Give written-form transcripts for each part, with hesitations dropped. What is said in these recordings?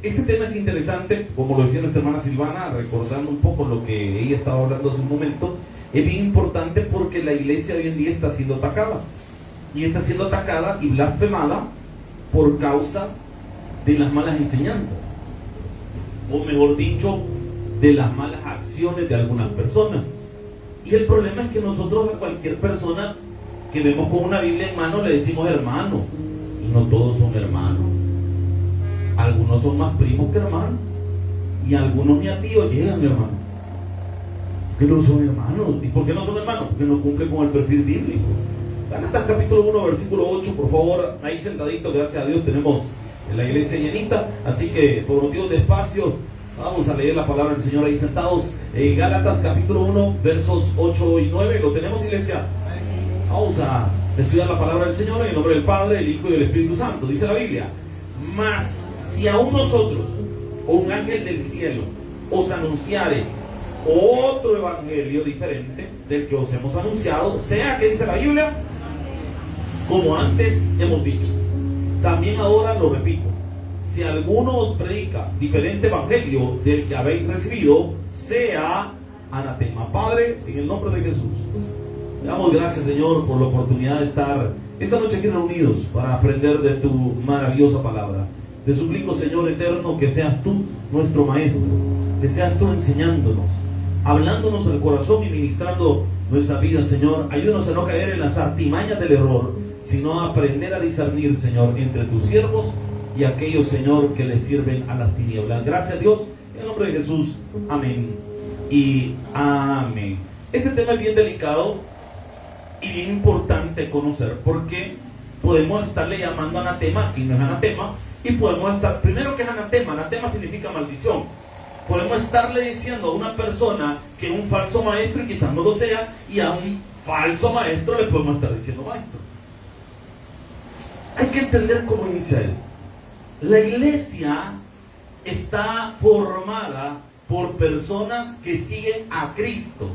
Este tema es interesante, como lo decía nuestra hermana Silvana, recordando un poco lo que ella estaba hablando hace un momento. Es bien importante porque la iglesia hoy en día está siendo atacada. Y está siendo atacada y blasfemada por causa de las malas enseñanzas. O mejor dicho, de las malas acciones de algunas personas. Y el problema es que nosotros a cualquier persona que vemos con una Biblia en mano le decimos hermano. Y no todos son hermanos. Algunos son más primos que hermanos. Y algunos ni a tíos llegan, hermano. ¿Por qué no son hermanos? ¿Y por qué no son hermanos? Porque no cumplen con el perfil bíblico. Gálatas capítulo 1, versículo 8, por favor, ahí sentadito, gracias a Dios tenemos en la iglesia llenita, así que por motivos de espacio, vamos a leer la palabra del Señor ahí sentados. Gálatas capítulo 1, versos 8 y 9, ¿lo tenemos, iglesia? Vamos a estudiar la palabra del Señor en el nombre del Padre, el Hijo y el Espíritu Santo. Dice la Biblia: mas si aún nosotros, o un ángel del cielo, os anunciare otro evangelio diferente del que os hemos anunciado, sea, que dice la Biblia, como antes hemos dicho, también ahora lo repito, si alguno os predica diferente evangelio del que habéis recibido, sea anatema. Padre, en el nombre de Jesús, le damos gracias, Señor, por la oportunidad de estar esta noche aquí reunidos para aprender de tu maravillosa palabra. Te suplico, Señor eterno, que seas tú nuestro maestro, que seas tú enseñándonos, hablándonos al corazón y ministrando nuestra vida, Señor. Ayúdanos a no caer en las artimañas del error, sino a aprender a discernir, Señor, entre tus siervos y aquellos, Señor, que les sirven a las tinieblas. Gracias, Dios, en el nombre de Jesús. Amén y amén. Este tema es bien delicado y bien importante conocer, porque podemos estarle llamando anatema y no es anatema, y podemos estar, primero, que es anatema. Anatema significa maldición. Podemos estarle diciendo a una persona que es un falso maestro y quizás no lo sea, y a un falso maestro le podemos estar diciendo maestro. Hay que entender cómo inicia esto. La iglesia está formada por personas que siguen a Cristo,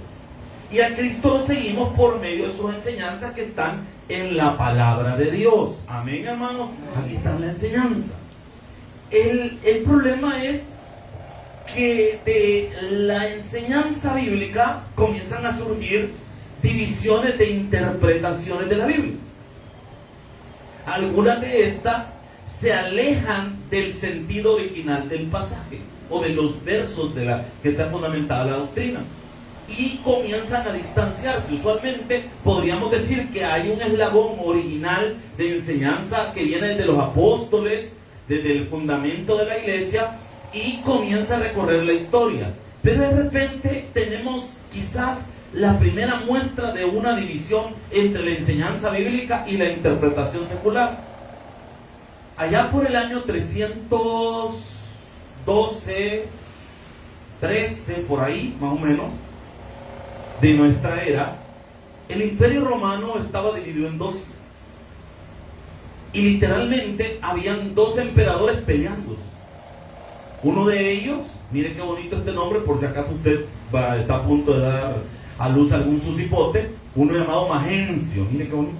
y a Cristo lo seguimos por medio de sus enseñanzas que están en la palabra de Dios. Amén, hermano. Aquí está la enseñanza. El problema es que de la enseñanza bíblica comienzan a surgir divisiones de interpretaciones de la Biblia. Algunas de estas se alejan del sentido original del pasaje o de los versos que está fundamentada la doctrina, y comienzan a distanciarse. Usualmente podríamos decir que hay un eslabón original de enseñanza que viene desde los apóstoles, desde el fundamento de la iglesia, y comienza a recorrer la historia. Pero de repente tenemos quizás la primera muestra de una división entre la enseñanza bíblica y la interpretación secular. Allá por el año 312, 13, por ahí más o menos, de nuestra era, el Imperio Romano estaba dividido en dos. Y literalmente habían dos emperadores peleándose. Uno de ellos, mire qué bonito este nombre, por si acaso usted está a punto de dar a luz algún sucipote, uno llamado Magencio. Mire qué bonito.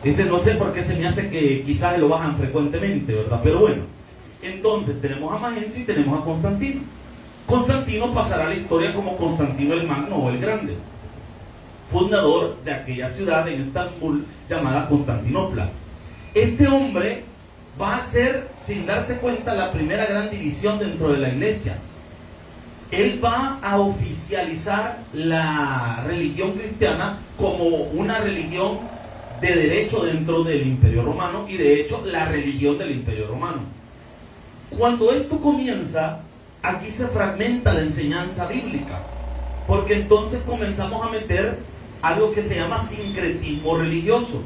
Ese no sé por qué se me hace que quizás lo bajan frecuentemente, ¿verdad? Pero bueno, entonces tenemos a Magencio y tenemos a Constantino. Constantino pasará a la historia como Constantino el Magno o el Grande, fundador de aquella ciudad en Estambul llamada Constantinopla. Este hombre va a ser, sin darse cuenta, la primera gran división dentro de la iglesia. Él va a oficializar la religión cristiana como una religión de derecho dentro del Imperio Romano, y de hecho la religión del Imperio Romano. Cuando esto comienza, aquí se fragmenta la enseñanza bíblica, porque entonces comenzamos a meter algo que se llama sincretismo religioso.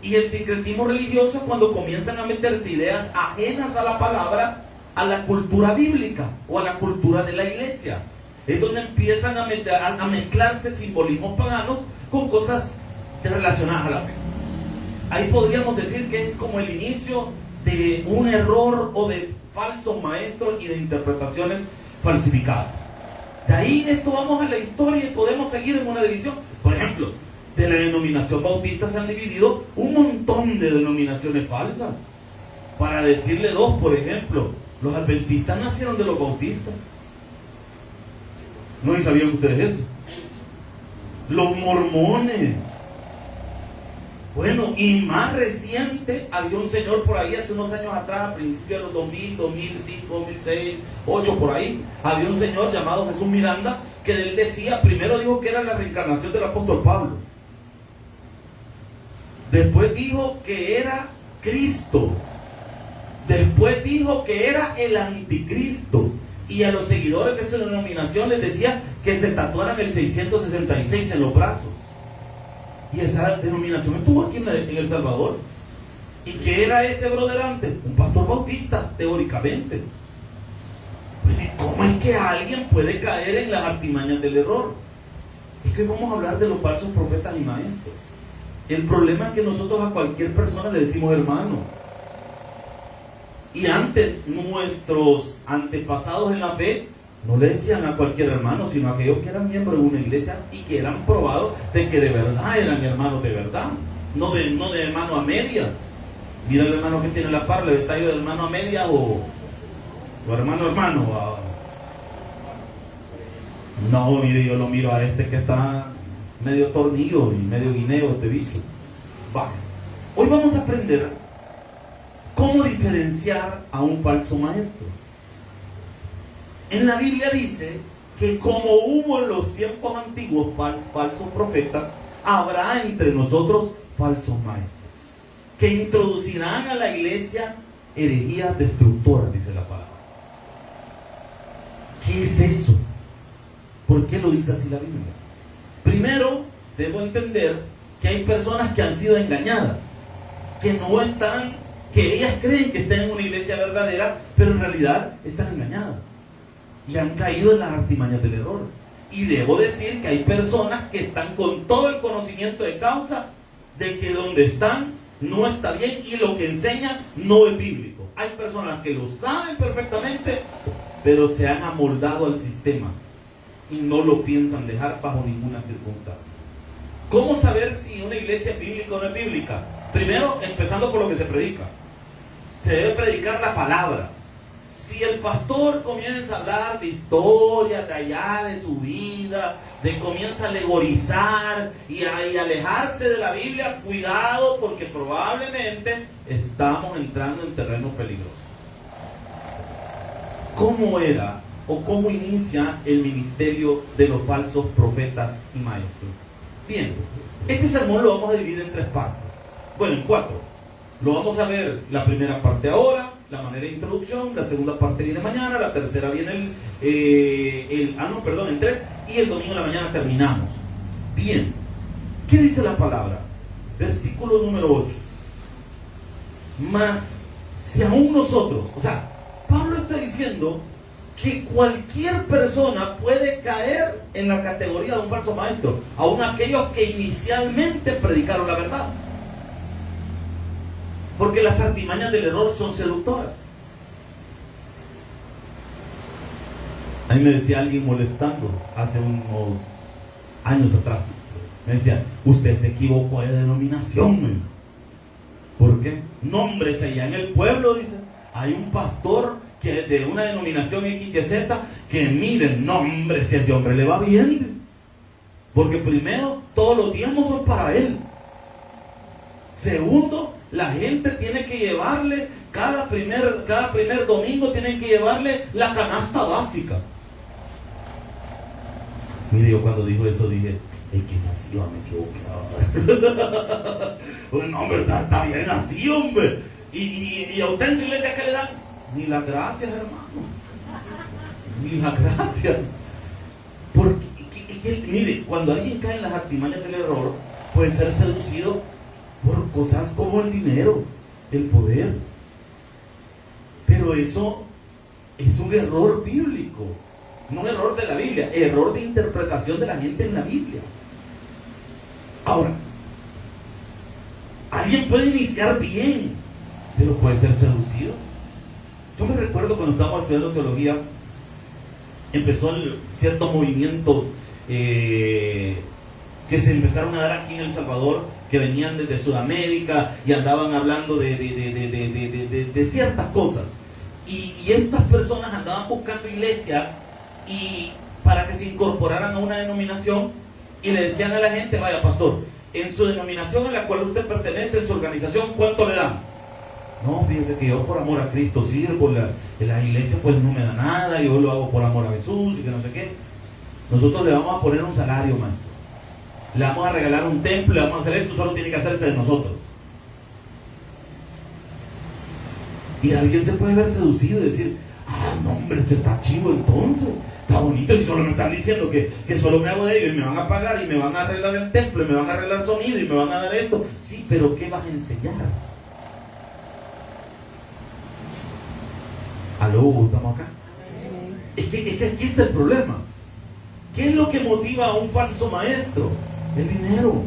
Y el sincretismo religioso es cuando comienzan a meterse ideas ajenas a la palabra, a la cultura bíblica o a la cultura de la iglesia. Es donde empiezan a mezclarse simbolismos paganos con cosas relacionadas a la fe. Ahí podríamos decir que es como el inicio de un error o de falsos maestros y de interpretaciones falsificadas. De ahí esto vamos a la historia y podemos seguir en una división. Por ejemplo, de la denominación bautista se han dividido un montón de denominaciones falsas. Para decirle dos, por ejemplo, los adventistas nacieron de los bautistas. ¿No sabían ustedes eso? Los mormones. Bueno, y más reciente, había un señor por ahí hace unos años atrás, a principios de los 2000, 2005, 2006, 2008, por ahí, había un señor llamado Jesús Miranda, que él decía, primero dijo que era la reencarnación del apóstol Pablo. Después dijo que era Cristo. Después dijo que era el anticristo. Y a los seguidores de su denominación les decía que se tatuaran el 666 en los brazos. Y esa denominación estuvo aquí en El Salvador. ¿Y qué era ese brother antes? Un pastor bautista, teóricamente. ¿Cómo es que alguien puede caer en las artimañas del error? Es que vamos a hablar de los falsos profetas y maestros. El problema es que nosotros a cualquier persona le decimos hermano. Y antes, nuestros antepasados en la fe no le decían a cualquier hermano, sino a aquellos que eran miembros de una iglesia y que eran probados de que de verdad eran hermanos de verdad, no de hermano a medias. Mira el hermano que tiene la par, le está yo de hermano a medias o hermano. No, mire, yo lo miro a este que está medio tornillo y medio guineo, este bicho. Va. Hoy vamos a aprender cómo diferenciar a un falso maestro. En la Biblia dice que como hubo en los tiempos antiguos falsos profetas, habrá entre nosotros falsos maestros, que introducirán a la iglesia herejías destructoras, dice la palabra. ¿Qué es eso? ¿Por qué lo dice así la Biblia? Primero, debo entender que hay personas que han sido engañadas, que ellas creen que están en una iglesia verdadera, pero en realidad están engañadas y han caído en las artimañas del error. Y debo decir que hay personas que están con todo el conocimiento de causa de que donde están no está bien y lo que enseñan no es bíblico. Hay personas que lo saben perfectamente, pero se han amoldado al sistema y no lo piensan dejar bajo ninguna circunstancia. ¿Cómo saber si una iglesia es bíblica o no es bíblica? Primero, empezando por lo que se predica. Se debe predicar la palabra. Si el pastor comienza a hablar de historias de allá, de su vida, comienza a alegorizar y a alejarse de la Biblia, cuidado, porque probablemente estamos entrando en terreno peligroso. ¿Cómo era o cómo inicia el ministerio de los falsos profetas y maestros? Bien, este sermón lo vamos a dividir en 3 partes. Bueno, en 4. Lo vamos a ver la primera parte ahora, la manera de introducción, la segunda parte viene mañana, la tercera viene en 3, y el domingo en la mañana terminamos. Bien, ¿qué dice la palabra? Versículo número 8. Mas si aún nosotros, o sea, Pablo está diciendo que cualquier persona puede caer en la categoría de un falso maestro, aun aquellos que inicialmente predicaron la verdad. Porque las artimañas del error son seductoras. A mí me decía alguien molestando hace unos años atrás. Me decía, usted se equivocó de denominación, ¿no? ¿Por qué? No, hombre, allá en el pueblo, dice, hay un pastor que de una denominación XYZ que miren, no, hombre, si a ese hombre le va bien. Porque primero, todos los diezmos son para él. Segundo, la gente tiene que llevarle, cada primer domingo tienen que llevarle la canasta básica. Mire, yo cuando dijo eso dije, es que es así, me equivoqué. No, hombre, está bien así, hombre. Y a usted en su iglesia, ¿qué le dan? Ni las gracias, hermano. Ni las gracias. Porque, mire, cuando alguien cae en las artimañas del error, puede ser seducido por cosas como el dinero, el poder. Pero eso es un error bíblico, no un error de la Biblia, error de interpretación de la gente en la Biblia. Ahora, alguien puede iniciar bien, pero puede ser seducido. Yo me recuerdo cuando estábamos estudiando teología, empezó ciertos movimientos que se empezaron a dar aquí en El Salvador, que venían desde Sudamérica y andaban hablando de ciertas cosas. Y estas personas andaban buscando iglesias y para que se incorporaran a una denominación, y le decían a la gente: vaya pastor, en su denominación en la cual usted pertenece, en su organización, ¿cuánto le dan? No, fíjese que yo por amor a Cristo sirvo, la iglesia pues no me da nada, yo lo hago por amor a Jesús y que no sé qué. Nosotros le vamos a poner un salario, man. Le vamos a regalar un templo, le vamos a hacer esto, solo tiene que hacerse de nosotros. Y alguien se puede ver seducido y decir: ah, no hombre, este está chivo entonces, está bonito, y solo me están diciendo que solo me hago de ellos y me van a pagar y me van a arreglar el templo y me van a arreglar el sonido y me van a dar esto. Sí, pero ¿qué vas a enseñar? ¿Aló? ¿Estamos acá? Es que aquí está el problema. ¿Qué es lo que motiva a un falso maestro? El dinero.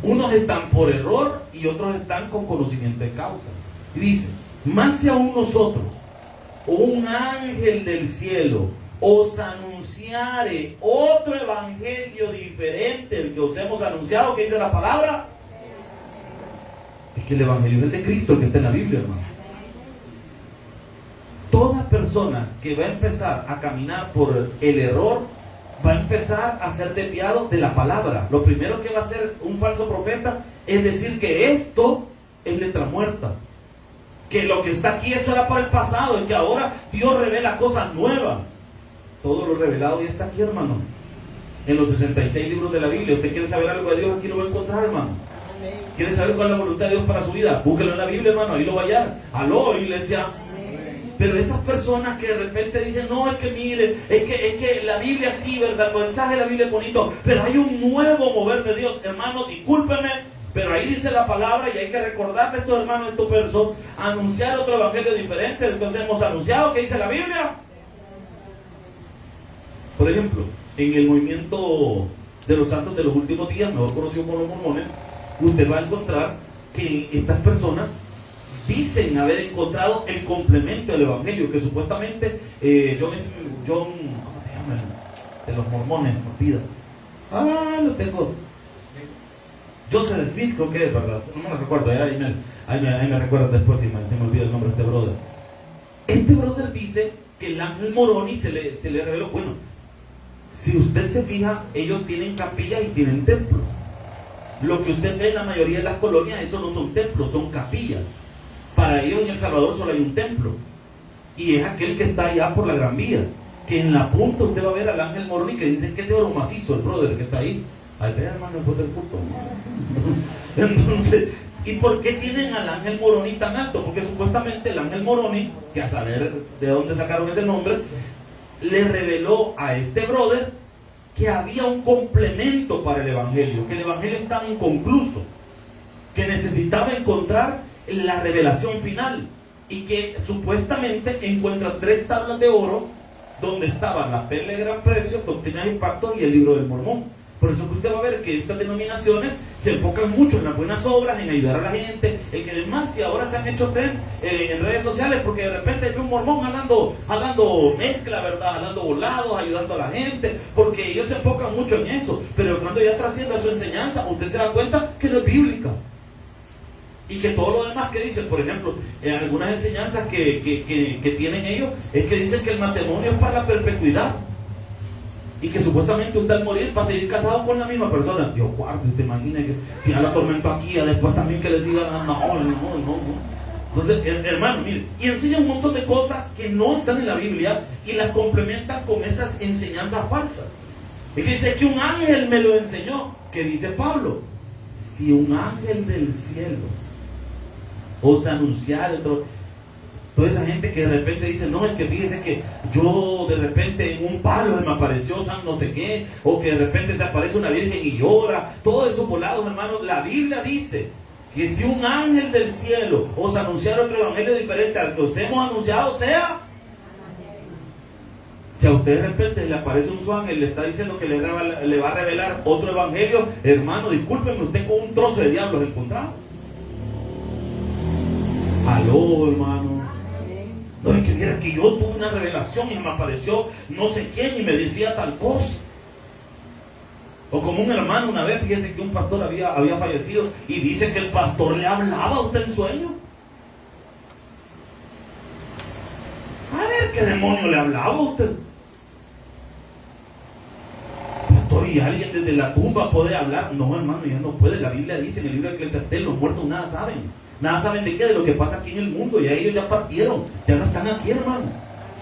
Unos están por error y otros están con conocimiento de causa. Y dice: más si aún nosotros, o un ángel del cielo, os anunciare otro evangelio diferente del que os hemos anunciado. ¿Qué dice la palabra? Es que el evangelio es el de Cristo, el que está en la Biblia, hermano. Toda persona que va a empezar a caminar por el error va a empezar a ser desviado de la palabra. Lo primero que va a hacer un falso profeta es decir que esto es letra muerta, que lo que está aquí eso era para el pasado y que ahora Dios revela cosas nuevas. Todo lo revelado ya está aquí, hermano, en los 66 libros de la Biblia. Usted quiere saber algo de Dios, aquí lo va a encontrar, hermano. ¿Quiere saber cuál es la voluntad de Dios para su vida? Búsquelo en la Biblia, hermano, ahí lo va a hallar. Aló, iglesia. Pero esas personas que de repente dicen: no, es que mire, es que la Biblia sí, ¿verdad? El mensaje de la Biblia es bonito, pero hay un nuevo mover de Dios. Hermano, discúlpeme, pero ahí dice la palabra y hay que recordarle a estos hermanos, a estos versos, anunciar otro evangelio diferente del que os hemos anunciado. ¿Qué dice la Biblia? Por ejemplo, en el movimiento de los santos de los últimos días, mejor conocido como los mormones, usted va a encontrar que estas personas dicen haber encontrado el complemento del evangelio que supuestamente John, ¿cómo se llama? De los mormones, no pida. Lo tengo. Joseph Smith, creo que es, ¿verdad? No me lo recuerdo, ahí me recuerdas después si se me olvida el nombre de este brother. Este brother dice que el ángel Moroni se le reveló. Bueno, si usted se fija, ellos tienen capillas y tienen templos. Lo que usted ve en la mayoría de las colonias, eso no son templos, son capillas. Para ellos en El Salvador solo hay un templo, y es aquel que está allá por la Gran Vía, que en la punta usted va a ver al ángel Moroni, que dicen que es de oro macizo, el brother que está ahí. Ahí ve, hermano, después del culto. Entonces, ¿y por qué tienen al ángel Moroni tan alto? Porque supuestamente el ángel Moroni, que a saber de dónde sacaron ese nombre, le reveló a este brother que había un complemento para el evangelio, que el evangelio estaba inconcluso, que necesitaba encontrar la revelación final, y que supuestamente encuentra 3 tablas de oro donde estaban la perla de gran precio, Doctrina de Impacto y el Libro del Mormón. Por eso que usted va a ver que estas denominaciones se enfocan mucho en las buenas obras, en ayudar a la gente, en que más si ahora se han hecho en redes sociales, porque de repente hay un mormón hablando mezcla, ¿verdad? Hablando volados, ayudando a la gente, porque ellos se enfocan mucho en eso. Pero cuando ya trasciende su enseñanza, usted se da cuenta que no es bíblica. Y que todo lo demás que dicen, por ejemplo, en algunas enseñanzas que tienen ellos, es que dicen que el matrimonio es para la perpetuidad. Y que supuestamente usted al morir va a seguir casado con la misma persona. Dios guarde, ¿te imaginas que si ya la atormento aquí, ya después también que le sigan? No. Entonces, hermano, mire, y enseña un montón de cosas que no están en la Biblia y las complementan con esas enseñanzas falsas. Es que dice que un ángel me lo enseñó. ¿Qué dice Pablo? Si un ángel del cielo os anunciara toda esa gente que de repente dice: no, es que fíjese que yo de repente en un palo se me apareció San no sé qué, o que de repente se aparece una virgen y llora, todo eso volado, hermanos. La Biblia dice que si un ángel del cielo os anunciara otro evangelio diferente al que os hemos anunciado, sea, si a usted de repente le aparece un su ángel y le está diciendo que le va a revelar otro evangelio, hermano, discúlpeme, usted con un trozo de diablos encontrado. Aló, hermano. No, es que mira que yo tuve una revelación y me apareció no sé quién y me decía tal cosa. O como un hermano una vez, fíjese que un pastor había fallecido y dice que el pastor le hablaba a usted en sueño. A ver, ¿qué demonio le hablaba a usted? Pastor, ¿y alguien desde la tumba puede hablar? No, hermano, ya no puede. La Biblia dice en el libro de Eclesiastés, los muertos nada saben. Nada saben de qué, de lo que pasa aquí en el mundo. Ya ellos ya partieron, ya no están aquí, hermano.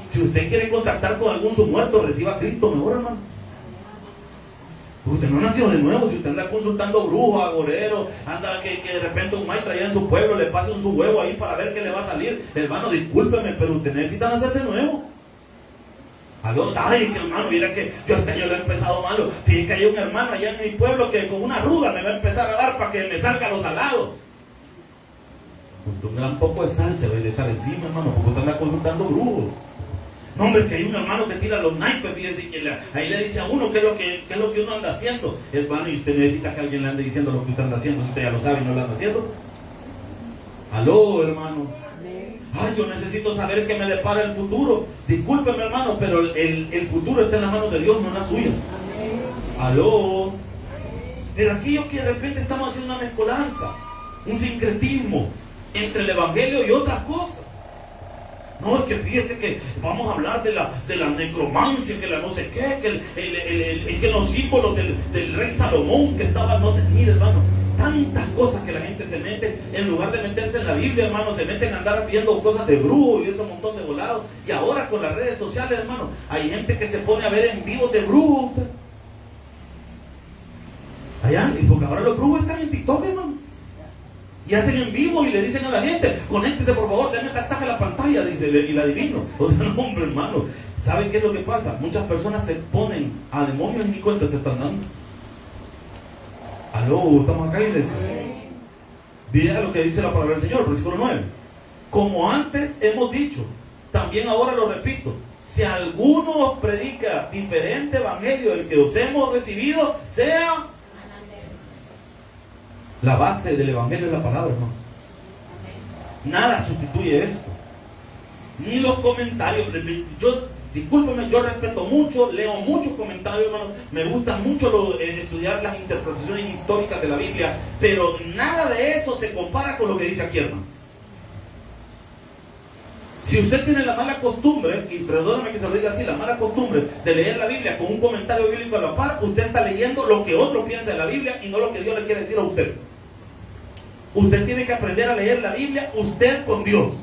Si usted quiere contactar con algún su muerto, reciba a Cristo mejor, hermano. Usted no ha nacido de nuevo. Si usted anda consultando brujos, agoreros, anda que de repente un maestro allá en su pueblo le pase su huevo ahí para ver qué le va a salir, hermano, discúlpeme, pero usted necesita nacer de nuevo. Ay, que hermano, mira que yo este año lo he empezado malo. Fíjate que hay un hermano allá en mi pueblo que con una ruda me va a empezar a dar para que me salga lo salado. Un gran poco de sal se va a echar encima, hermano, porque usted anda consultando brujos. No, hombre, que hay un hermano que tira los naipes, fíjese, que ahí le dice a uno qué es lo que uno anda haciendo. Hermano, y usted necesita que alguien le ande diciendo lo que usted anda haciendo, si usted ya lo sabe y no lo anda haciendo. Aló, hermano. Ay, yo necesito saber qué me depara el futuro. Discúlpeme, hermano, pero el futuro está en las manos de Dios, no en las suyas. Aló. Pero aquí yo que de repente estamos haciendo una mezcolanza, un sincretismo entre el evangelio y otras cosas. No, es que fíjese que vamos a hablar de la necromancia, que la no sé qué, que los símbolos del rey Salomón que estaba, no sé, mire, hermano, tantas cosas que la gente se mete, en lugar de meterse en la Biblia, hermano, se meten a andar viendo cosas de brujos y ese montón de volados. Y ahora con las redes sociales, hermano, hay gente que se pone a ver en vivo de brujos. Allá, y porque ahora los brujos están en TikTok, hermano. Y hacen en vivo y le dicen a la gente, conéctese por favor, déme tactaje a la pantalla, dice, y la adivino. O sea, no, hombre, hermano, ¿saben qué es lo que pasa? Muchas personas se ponen a demonios y ni cuenta se están dando. Aló, estamos acá, iglesia. Mira lo que dice la palabra del Señor, versículo 9. Como antes hemos dicho, también ahora lo repito, si alguno os predica diferente evangelio del que os hemos recibido, sea... La base del evangelio es la palabra, hermano. Nada sustituye esto. Ni los comentarios. Discúlpeme, yo respeto mucho, leo muchos comentarios, hermano. Me gusta mucho estudiar las interpretaciones históricas de la Biblia, pero nada de eso se compara con lo que dice aquí, hermano. Si usted tiene la mala costumbre, y perdóname que se lo diga así, la mala costumbre de leer la Biblia con un comentario bíblico a la par, usted está leyendo lo que otro piensa de la Biblia y no lo que Dios le quiere decir a usted. Usted tiene que aprender a leer la Biblia usted con Dios.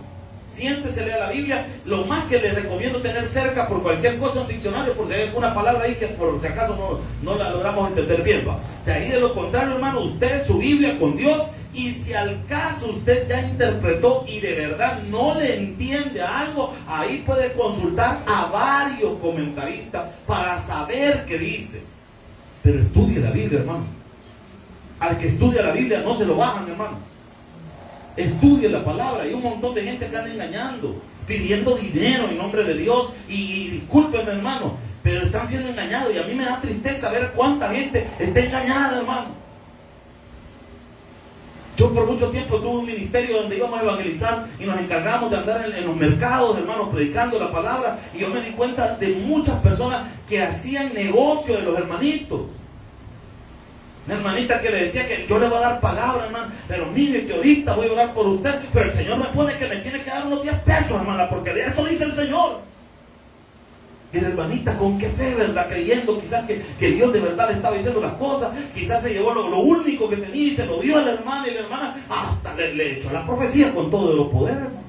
Siéntese, lea la Biblia. Lo más que le recomiendo tener cerca por cualquier cosa un diccionario, por si hay alguna palabra ahí que por si acaso no la logramos entender bien, ¿va? De ahí de lo contrario, hermano, usted su Biblia con Dios, y si al caso usted ya interpretó y de verdad no le entiende algo, ahí puede consultar a varios comentaristas para saber qué dice. Pero estudie la Biblia, hermano. Al que estudia la Biblia no se lo bajan, hermano. Estudie la palabra. Hay un montón de gente que anda engañando, pidiendo dinero en nombre de Dios. Y discúlpenme, hermano, pero están siendo engañados. Y a mí me da tristeza ver cuánta gente está engañada, hermano. Yo por mucho tiempo tuve un ministerio donde íbamos a evangelizar y nos encargamos de andar en los mercados, hermanos, predicando la palabra. Y yo me di cuenta de muchas personas que hacían negocio de los hermanitos. Una hermanita que le decía que yo le voy a dar palabra, hermano, pero mire que ahorita voy a orar por usted, pero el Señor me pone que me tiene que dar unos 10 pesos, hermana, porque de eso dice el Señor. Y la hermanita, ¿con qué fe, verdad? Creyendo quizás que Dios de verdad le estaba diciendo las cosas, quizás se llevó lo único que tenía y se lo dio a la hermana, y la hermana hasta le echó la profecía con todo de los poderes, hermano.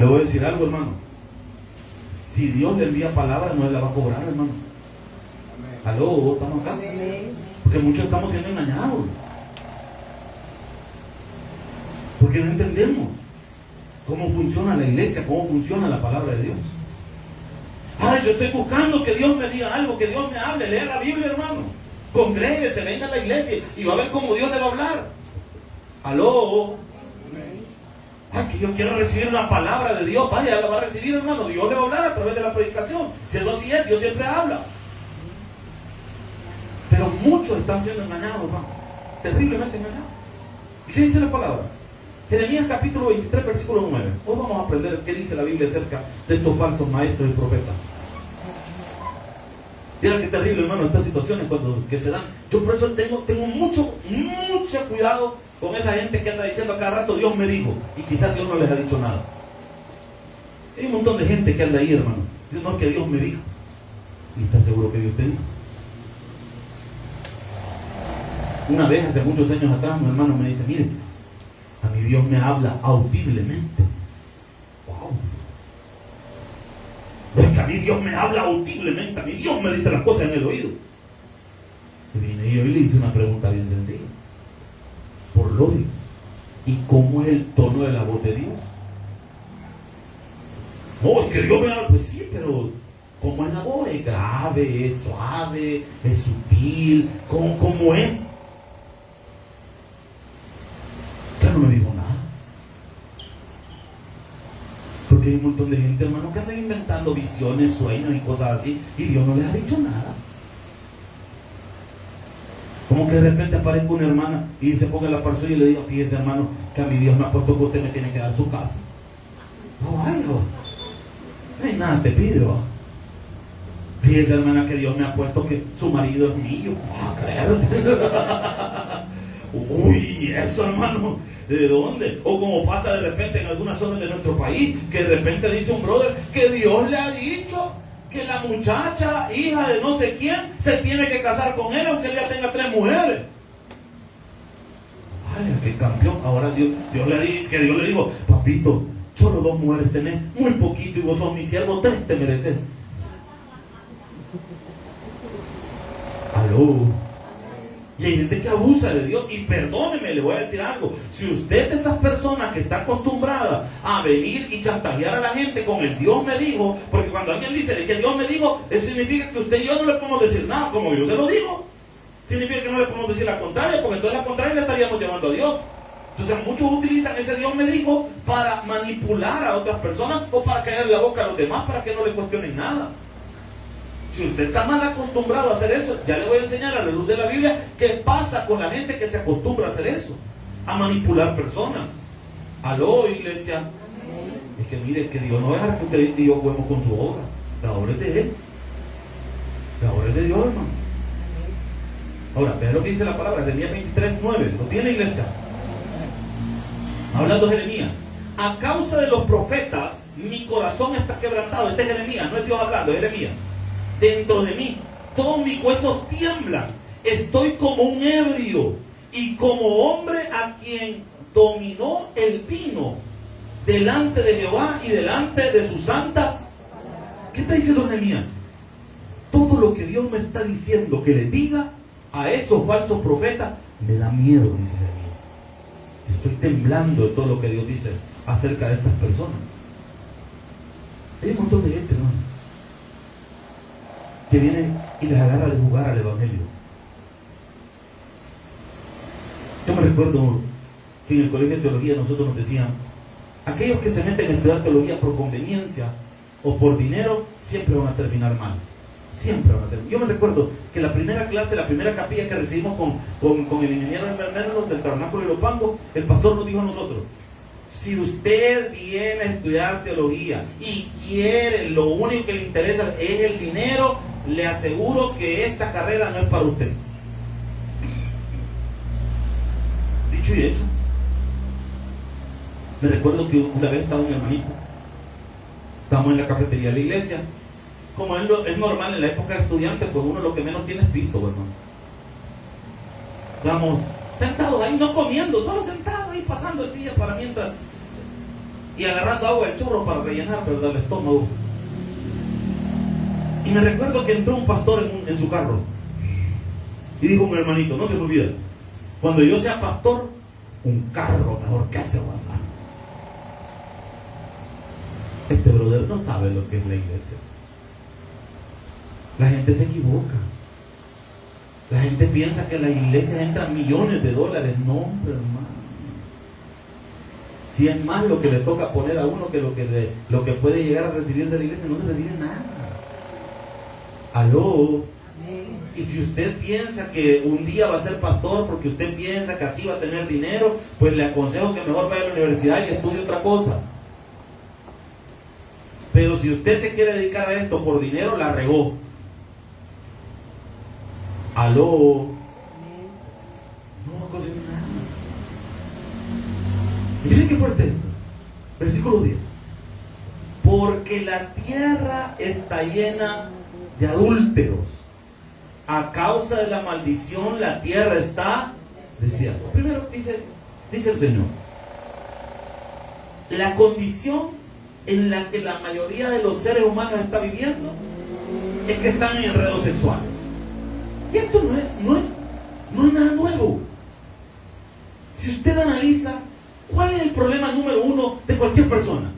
Le voy a decir algo, hermano. Si Dios le envía palabras, no la va a cobrar, hermano. Aló, ¿estamos acá? Porque muchos estamos siendo engañados. Porque no entendemos cómo funciona la iglesia, cómo funciona la palabra de Dios. Ay, yo estoy buscando que Dios me diga algo, que Dios me hable. Lea la Biblia, hermano. Congréguese, venga a la iglesia y va a ver cómo Dios le va a hablar. Aló. Ay, que yo quiero recibir una palabra de Dios. Vaya, la va a recibir, hermano. Dios le va a hablar a través de la predicación. Si eso sí es, Dios siempre habla. Pero muchos están siendo engañados, hermano. Terriblemente engañados. ¿Y qué dice la palabra? Jeremías capítulo 23, versículo 9. Hoy vamos a aprender qué dice la Biblia acerca de estos falsos maestros y profetas. Mira qué terrible, hermano, estas situaciones que se dan. Yo por eso tengo mucho cuidado con esa gente que anda diciendo a cada rato, Dios me dijo, y quizás Dios no les ha dicho nada. Hay un montón de gente que anda ahí, hermano, diciendo, no, que Dios me dijo. ¿Y estás seguro que Dios te dijo? Una vez, hace muchos años atrás, mi hermano me dice, mire, a mí Dios me habla audiblemente. Wow. Porque a mí Dios me habla audiblemente, a mí Dios me dice las cosas en el oído. Y vine yo y le hice una pregunta bien sencilla. Por lógica. ¿Y cómo es el tono de la voz de Dios? No, es que Dios me habla, pues sí, pero ¿cómo es la voz? ¿Es grave, es suave, es sutil? ¿Cómo es? Ya no me dijo nada. Porque hay un montón de gente, hermano, que anda inventando visiones, sueños y cosas así, y Dios no les ha dicho nada. Como que de repente aparezca una hermana y se ponga la par suya y le diga, fíjese, hermano, que a mi Dios me ha puesto que usted me tiene que dar su casa. No hay, no hay nada te pido. Fíjese, hermana, que Dios me ha puesto que su marido es mío. Claro. Uy, eso, hermano, ¿de dónde? O como pasa de repente en algunas zonas de nuestro país, que de repente dice un brother que Dios le ha dicho que la muchacha, hija de no sé quién, se tiene que casar con él aunque él ya tenga 3 mujeres. Ay, qué campeón. Ahora Dios le dijo, papito, solo 2 mujeres tenés, muy poquito, y vos sos mi siervo, 3 te mereces. Aló. Y hay gente que abusa de Dios. Y perdóneme, le voy a decir algo. Si usted es de esas personas que está acostumbrada a venir y chantajear a la gente con el Dios me dijo, porque cuando alguien dice que Dios me dijo, eso significa que usted y yo no le podemos decir nada, como yo se lo digo. Significa que no le podemos decir la contraria, porque entonces la contraria le estaríamos llevando a Dios. Entonces muchos utilizan ese Dios me dijo para manipular a otras personas o para caer la boca a los demás para que no le cuestionen nada. Si usted está mal acostumbrado a hacer eso, ya le voy a enseñar a la luz de la Biblia qué pasa con la gente que se acostumbra a hacer eso, a manipular personas. Aló, iglesia. Es que mire, que Dios no deja que usted y yo juguemos con su obra. La obra es de Él. La obra es de Dios, hermano. Ahora, vean lo que dice la palabra, Jeremías 23:9. ¿Lo tiene, iglesia? Hablando de Jeremías. A causa de los profetas, mi corazón está quebrantado. Este es Jeremías, no es Dios hablando, es Jeremías. Dentro de mí, todos mis huesos tiemblan. Estoy como un ebrio y como hombre a quien dominó el vino delante de Jehová y delante de sus santas. ¿Qué está diciendo Jeremías? Todo lo que Dios me está diciendo que le diga a esos falsos profetas me da miedo, dice Jeremías. Estoy temblando de todo lo que Dios dice acerca de estas personas. Hay un montón de gente, ¿no?, que viene y les agarra de jugar al evangelio. Yo me recuerdo que en el colegio de teología nosotros nos decían, aquellos que se meten a estudiar teología por conveniencia o por dinero, siempre van a terminar mal. Siempre van a terminar. Yo me recuerdo que la primera clase, la primera capilla que recibimos con el ingeniero del Tabernáculo de Lopango, el pastor nos dijo a nosotros, si usted viene a estudiar teología y quiere, lo único que le interesa es el dinero, le aseguro que esta carrera no es para usted. Dicho y hecho. Me recuerdo que una vez estaba un hermanito, estábamos en la cafetería de la iglesia. Como es normal en la época de estudiante, pues uno lo que menos tiene es pisto, hermano. Estamos sentados ahí, no comiendo, solo sentados ahí pasando el día para mientras, y agarrando agua del chorro para rellenar, ¿verdad?, el estómago. Y me recuerdo que entró un pastor en su carro y dijo un hermanito, no se me olvida, cuando yo sea pastor, un carro mejor que ese, hermano. Este brother no sabe lo que es la iglesia. La gente se equivoca. La gente piensa que a la iglesia entran millones de dólares. No, hombre, hermano. Si es más lo que le toca poner a uno que lo que puede llegar a recibir de la iglesia, no se recibe nada. Aló. Y si usted piensa que un día va a ser pastor porque usted piensa que así va a tener dinero, pues le aconsejo que mejor vaya a la universidad y estudie otra cosa. Pero si usted se quiere dedicar a esto por dinero, la regó. Aló. No cocinen nada. Y miren qué fuerte esto. Versículo 10. Porque la tierra está llena de adúlteros. A causa de la maldición, la tierra está desierta. Primero dice el Señor, la condición en la que la mayoría de los seres humanos está viviendo es que están en enredos sexuales. Y esto no es nada nuevo. Si usted analiza, ¿cuál es el problema número uno de cualquier persona?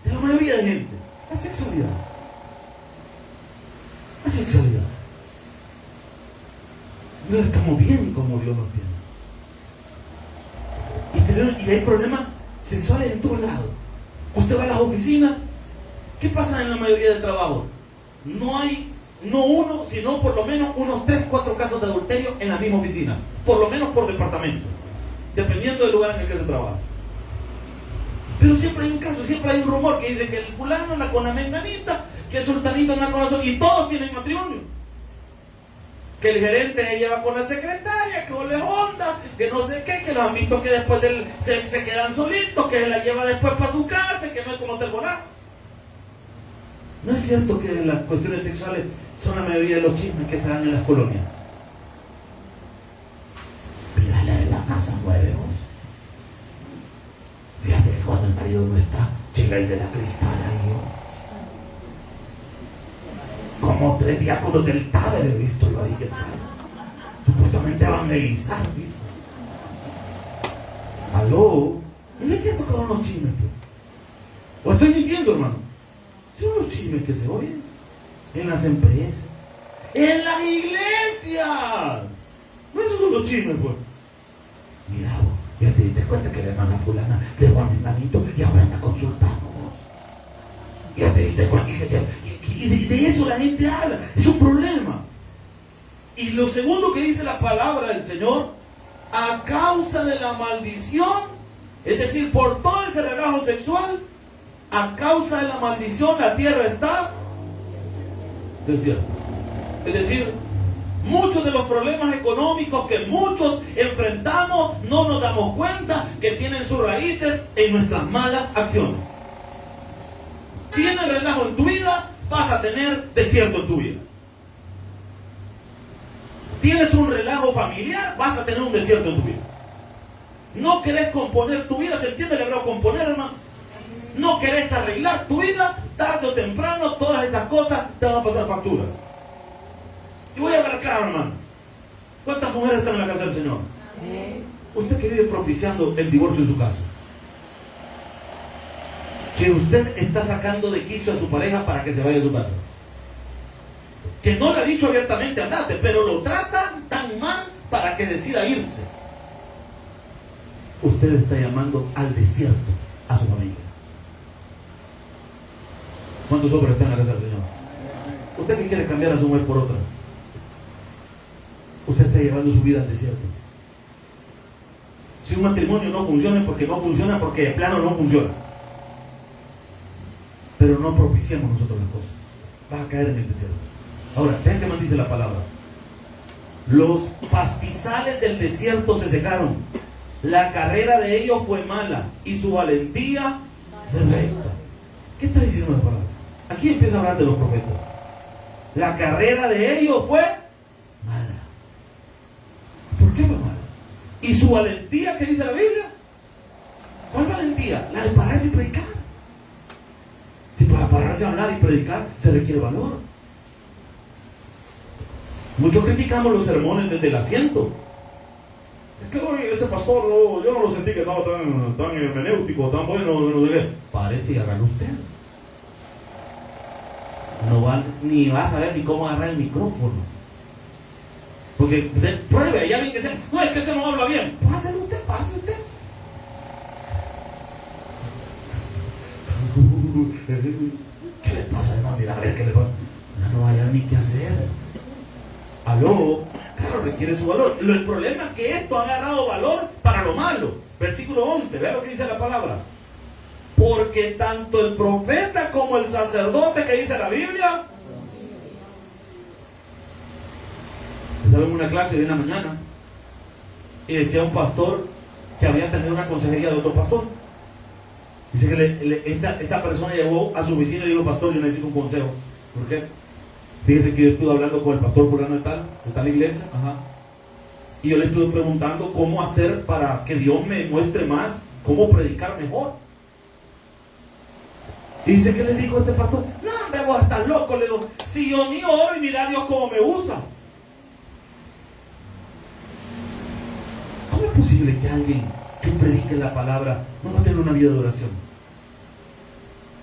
De la mayoría de gente. La sexualidad. La sexualidad. No estamos bien como Dios nos tiene. Y hay problemas sexuales en todos lados. Usted va a las oficinas. ¿Qué pasa en la mayoría de trabajos? No hay, no uno, sino por lo menos unos 3, 4 casos de adulterio en la misma oficina. Por lo menos por departamento. Dependiendo del lugar en el que se trabaja. Pero siempre hay un caso, siempre hay un rumor que dice que el fulano anda con la menganita, que el sultanito anda con la sol, y todos tienen matrimonio. Que el gerente se lleva con la secretaria, que ole onda, que no sé qué, que los han visto que después se quedan solitos, que se la lleva después para su casa, que no es como temporal. No es cierto que las cuestiones sexuales son la mayoría de los chismes que se dan en las colonias. Pero la de la casa mueve vos. Fíjate que cuando el marido no está, llega el de la cristal ahí. Como 3 diáconos del Taber he visto yo ahí que tal. Supuestamente evangelizar, dice. Aló. No es cierto que son los chismes, pues. O estoy mintiendo, hermano. Son los chismes que se oyen en las empresas, en las iglesias. No, esos son los chismes, pues. Mira, vos, ya te diste cuenta que la hermana fulana le va a menganito y ahora anda consultando vos. Ya te diste cuenta. Y de eso la gente habla. Es un problema. Y lo segundo que dice la palabra del Señor, a causa de la maldición, es decir, por todo ese relajo sexual, a causa de la maldición la tierra está desierta. Es decir, muchos de los problemas económicos que muchos enfrentamos no nos damos cuenta que tienen sus raíces en nuestras malas acciones. Tienes relajo en tu vida, vas a tener desierto en tu vida. Tienes un relajo familiar, vas a tener un desierto en tu vida. No querés componer tu vida, ¿se entiende el hebreo componer, hermano? No querés arreglar tu vida, tarde o temprano todas esas cosas te van a pasar factura. Y voy a hablar claro, hermano. ¿Cuántas mujeres están en la casa del Señor? Usted que vive propiciando el divorcio en su casa, que usted está sacando de quicio a su pareja para que se vaya a su casa, que no le ha dicho abiertamente andate, pero lo trata tan mal para que decida irse. Usted está llamando al desierto a su familia. ¿Cuántos hombres están en la casa del Señor? ¿Usted que quiere cambiar a su mujer por otra? Usted está llevando su vida al desierto. Si un matrimonio no funciona, es porque no funciona, porque de plano no funciona. Pero no propiciamos nosotros las cosas. Vas a caer en el desierto. Ahora, vean qué más dice la palabra. Los pastizales del desierto se secaron. La carrera de ellos fue mala y su valentía recta. ¿Qué está diciendo la palabra? Aquí empieza a hablar de los profetas. La carrera de ellos fue mala. ¿Por qué fue mala? ¿Y su valentía qué dice la Biblia? ¿Cuál valentía? La de pararse y predicar. Si para pararse a hablar y predicar se requiere valor. Muchos criticamos los sermones desde el asiento. Es que oye, ese pastor, no, yo no lo sentí que estaba tan hermenéutico, tan bueno, no sé qué. Parece y hágalo usted. No va, ni va a saber ni cómo agarrar el micrófono. Porque pruebe, hay alguien que dice, no, es que ese no habla bien. Páselo usted, pase usted. ¿Qué le pasa, hermano? Mira, a ver qué le pasa. No vaya ni qué hacer. Aló, claro, requiere su valor. El problema es que esto ha agarrado valor para lo malo. Versículo 11, vea lo que dice la palabra. Porque tanto el profeta como el sacerdote que dice la Biblia, Estaba en una clase de una mañana y decía un pastor que había tenido una consejería de otro pastor. Dice que esta persona llegó a su oficina y dijo: pastor, yo necesito un consejo. ¿Por qué? Fíjese que yo estuve hablando con el pastor fulano de tal iglesia. Ajá. Y yo le estuve preguntando cómo hacer para que Dios me muestre más, cómo predicar mejor. Y dice que le dijo a este pastor: no, me voy a estar loco. Le digo: si yo ni oro y mira a Dios cómo me usa. ¿Cómo es posible que alguien que predique la palabra no va a tener una vida de oración?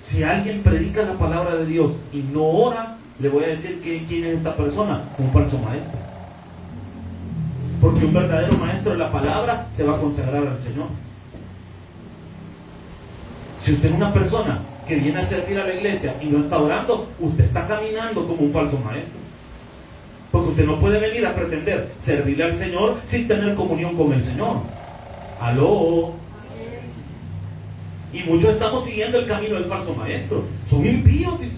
Si alguien predica la palabra de Dios y no ora, le voy a decir que quién es esta persona: un falso maestro. Porque un verdadero maestro de la palabra se va a consagrar al Señor. Si usted es una persona que viene a servir a la iglesia y no está orando, usted está caminando como un falso maestro. Porque usted no puede venir a pretender servirle al Señor sin tener comunión con el Señor. Aló. Y muchos estamos siguiendo el camino del falso maestro. Son impíos, dice.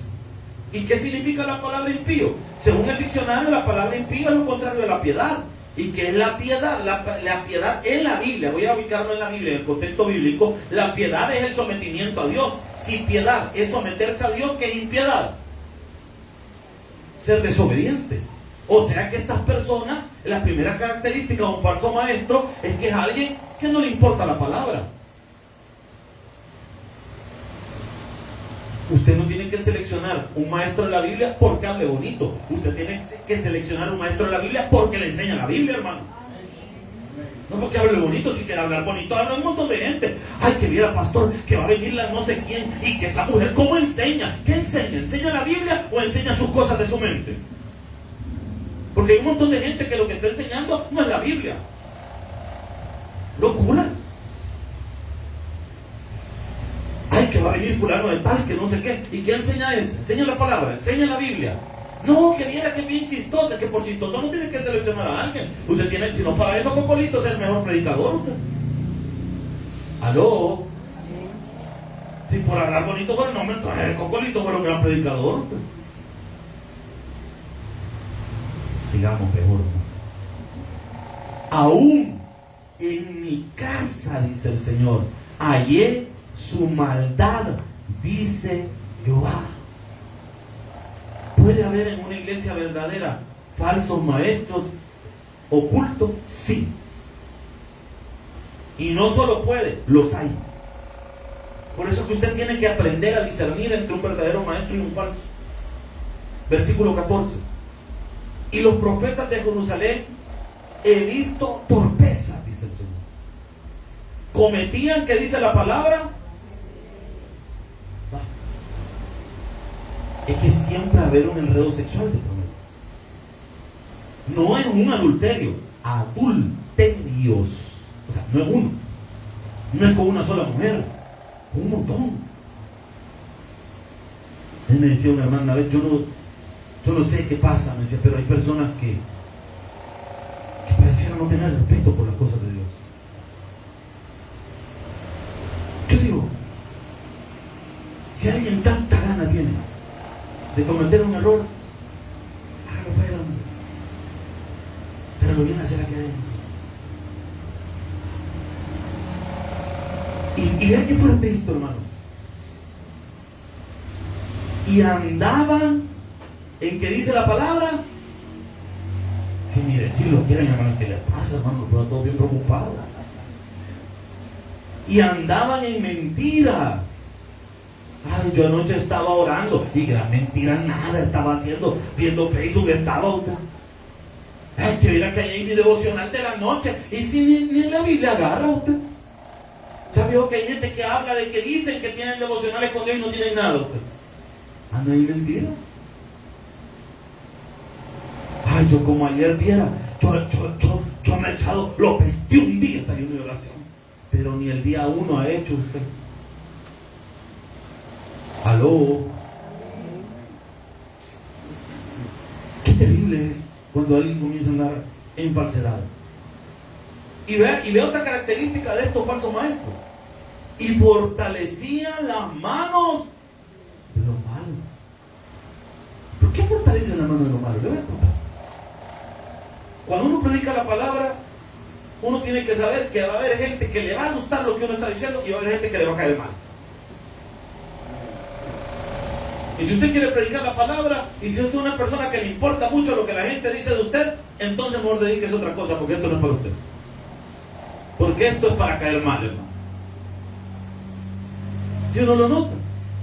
¿Y qué significa la palabra impío? Según el diccionario, la palabra impío es lo contrario de la piedad. ¿Y qué es la piedad? La piedad en la Biblia, voy a ubicarlo en la Biblia, en el contexto bíblico. La piedad es el sometimiento a Dios. Si piedad es someterse a Dios, ¿qué es impiedad? Ser desobediente. O sea que estas personas, la primera característica de un falso maestro es que es alguien que no le importa la palabra. Usted no tiene que seleccionar un maestro de la Biblia porque hable bonito. Usted tiene que seleccionar un maestro de la Biblia porque le enseña la Biblia, hermano. No porque hable bonito. Si quiere hablar bonito, habla un montón de gente. Ay, que viera, pastor, que va a venir la no sé quién, y que esa mujer, ¿cómo enseña? ¿Qué enseña? ¿Enseña la Biblia o enseña sus cosas de su mente? Porque hay un montón de gente que lo que está enseñando no es la Biblia. Locura. Ay, que va a venir fulano de tal, que no sé qué. ¿Y qué enseña eso? Enseña la palabra, enseña la Biblia. No, que viera que es bien chistosa, que por chistoso no tiene que seleccionar a alguien. Usted tiene, si no para eso, Cocolito es el mejor predicador. Usted. ¿Aló? Si por hablar bonito fuera el nombre, entonces el Cocolito fue un gran predicador. Usted. Sigamos mejor. Aún en mi casa, dice el Señor, hallé su maldad, dice Jehová. ¿Puede haber en una iglesia verdadera falsos maestros ocultos? Sí. Y no solo puede, los hay. Por eso que usted tiene que aprender a discernir entre un verdadero maestro y un falso. Versículo 14. Y los profetas de Jerusalén he visto torpeza, dice el Señor. Cometían, ¿qué dice la palabra? Es que siempre va a haber un enredo sexual de promedio. No es un adulterio, adulterios. O sea, no es uno. No es con una sola mujer, con un montón. Él me decía una hermana una vez, yo no sé qué pasa, me decía, pero hay personas que parecieran no tener respeto por las cosas de Dios. Yo digo, si alguien tanta gana tiene de cometer un error, hágalo fuera, hombre. Pero lo viene a hacer aquí adentro. Y vean qué fuerte esto, hermano. Y andaban en que dice la palabra, sin ni decirlo, quieren, hermano, que les pasa, hermano, pero todos bien preocupados. Y andaban en mentira. Ay, yo anoche estaba orando y gran mentira nada estaba haciendo, viendo Facebook, estaba usted. Ay, que viera que hay mi devocional de la noche y si ni en la Biblia agarra usted. Ya vio que hay gente que habla de que dicen que tienen devocionales con Dios y no tienen nada usted. Anda en mentira. Ay, yo como ayer viera, yo me he echado los 21 días de ayuno y oración, pero ni el día 1 ha hecho usted. Aló. Qué terrible es cuando alguien comienza a andar en falsedad. Y ve otra característica de estos falsos maestros. Y fortalecían las manos de los malos. ¿Por qué fortalecen las manos de los malos? Le voy a contar. Cuando uno predica la palabra, uno tiene que saber que va a haber gente que le va a gustar lo que uno está diciendo y va a haber gente que le va a caer mal. Y si usted quiere predicar la palabra, y si usted es una persona que le importa mucho lo que la gente dice de usted, entonces mejor dedíquese a otra cosa, porque esto no es para usted. Porque esto es para caer mal, hermano. Si uno lo nota.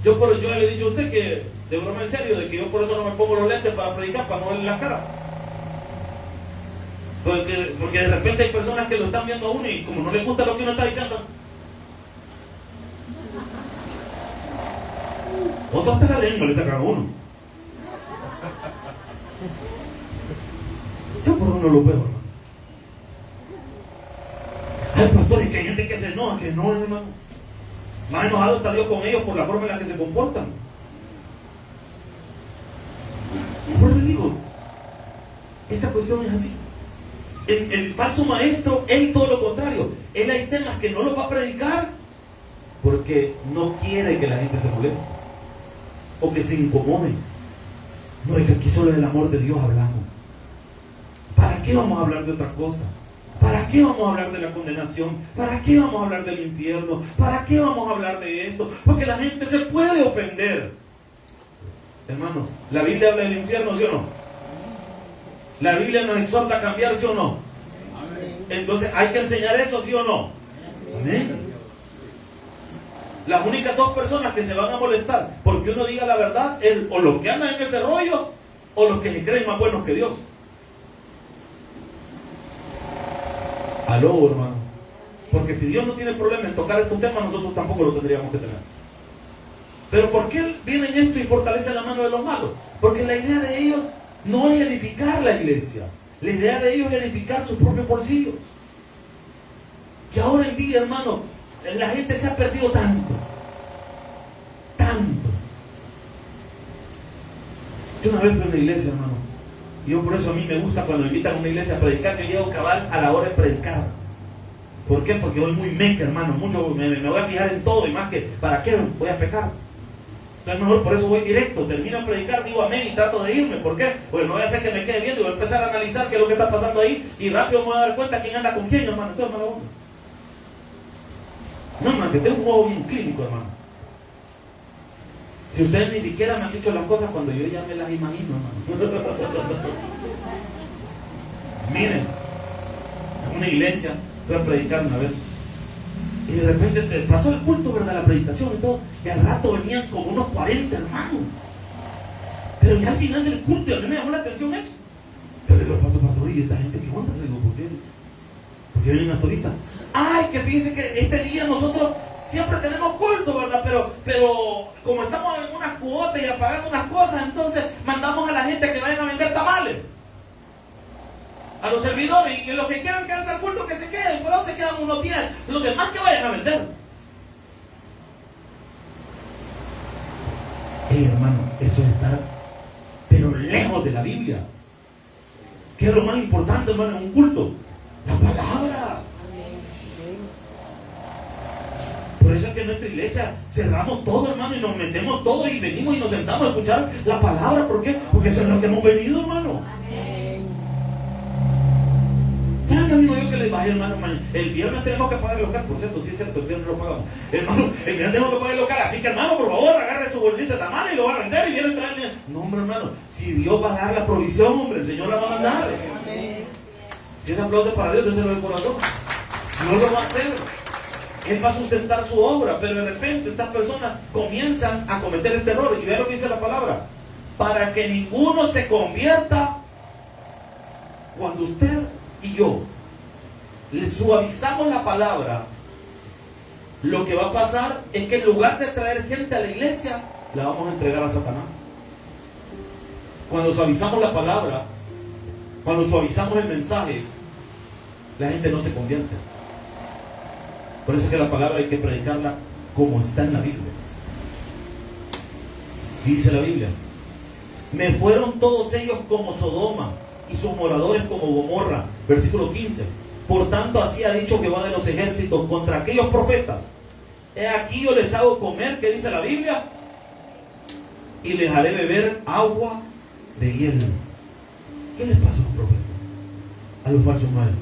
Yo le he dicho a usted que, de broma en serio, de que yo por eso no me pongo los lentes para predicar, para no verle la cara. Porque de repente hay personas que lo están viendo a uno y como no les gusta lo que uno está diciendo, otros hasta la lengua le sacan a uno. Yo por uno lo veo, hermano. Hay pastores que hay gente que se enoja, que no, hermano. Más enojado está Dios con ellos por la forma en la que se comportan. Por eso les digo, esta cuestión es así. El falso maestro, él todo lo contrario. Él hay temas que no los va a predicar porque no quiere que la gente se moleste o que se incomode. No, es que aquí solo del amor de Dios hablamos. ¿Para qué vamos a hablar de otra cosa? ¿Para qué vamos a hablar de la condenación? ¿Para qué vamos a hablar del infierno? ¿Para qué vamos a hablar de esto? Porque la gente se puede ofender. Hermano, ¿la Biblia habla del infierno, sí o no? ¿La Biblia nos exhorta a cambiar, sí o no? Entonces, ¿hay que enseñar eso, sí o no? Amén. Las únicas dos personas que se van a molestar porque uno diga la verdad es o los que andan en ese rollo o los que se creen más buenos que Dios. Aló, hermano. Porque si Dios no tiene problema en tocar estos temas, nosotros tampoco lo tendríamos que tener. Pero ¿por qué vienen esto y fortalecen la mano de los malos? Porque la idea de ellos no es edificar la iglesia. La idea de ellos es edificar sus propios bolsillos. Que ahora en día, hermano, la gente se ha perdido tanto. Tanto. Yo una vez fui a una iglesia, hermano. Y yo por eso a mí me gusta cuando me invitan a una iglesia a predicar, que llego cabal a la hora de predicar. ¿Por qué? Porque voy muy meca, hermano. Mucho, me voy a fijar en todo y más que, ¿para qué voy a pecar? Entonces mejor por eso voy directo, termino de predicar, digo amén y trato de irme. ¿Por qué? Pues no voy a hacer que me quede viendo y voy a empezar a analizar qué es lo que está pasando ahí y rápido me voy a dar cuenta quién anda con quién, hermano. Entonces, hermano, no, hermano, que tengo un modo bien clínico, hermano. Si ustedes ni siquiera me han dicho las cosas cuando yo ya me las imagino, hermano. Miren, en una iglesia fui a predicar una vez. Y de repente pasó el culto, ¿verdad? La predicación y todo. Y al rato venían como unos 40 hermanos. Pero ya al final del culto, y a mí me llamó la atención eso. Yo le digo, pastor, ¿y esta gente qué onda? Le digo, ¿por qué? Porque vienen hasta ahorita. Ay, que fíjense que este día nosotros siempre tenemos culto, ¿verdad? Pero como estamos en unas cuotas y apagando unas cosas, entonces mandamos a la gente que vayan a vender tamales. A los servidores, y los que quieran quedarse al culto que se queden, pero se quedan unos días, los demás que vayan a vender. Hermano, eso es estar pero lejos de la Biblia. ¿Qué es lo más importante, hermano, en un culto? La palabra. Por eso es que en nuestra iglesia cerramos todo, hermano, y nos metemos todo y venimos y nos sentamos a escuchar la palabra. ¿Por qué? Porque eso es lo que hemos venido, hermano. Claro, amigo, yo que les bajé, hermano. El viernes tenemos que pagar el local, por cierto, sí es cierto, el viernes lo pagamos. Hermano, el viernes tenemos que pagar el local, así que, hermano, por favor, agarre su bolsita de tamales y lo va a vender y viene a traerle. No, hombre, hermano, si Dios va a dar la provisión, hombre, el Señor la va a mandar. Si ese aplauso es para Dios, déselo del corazón. Dios lo va a hacer. Él va a sustentar su obra, pero de repente estas personas comienzan a cometer este error. Y vean lo que dice la palabra: para que ninguno se convierta. Cuando usted y yo le suavizamos la palabra, lo que va a pasar es que en lugar de traer gente a la iglesia, la vamos a entregar a Satanás. Cuando suavizamos la palabra, cuando suavizamos el mensaje, la gente no se convierte. Por eso es que la palabra hay que predicarla como está en la Biblia. Dice la Biblia: me fueron todos ellos como Sodoma y sus moradores como Gomorra. Versículo 15. Por tanto, así ha dicho Jehová de los ejércitos contra aquellos profetas: he aquí yo les hago comer, ¿qué dice la Biblia? Y les haré beber agua de hielo. ¿Qué les pasó a los profetas? a los falsos maestros,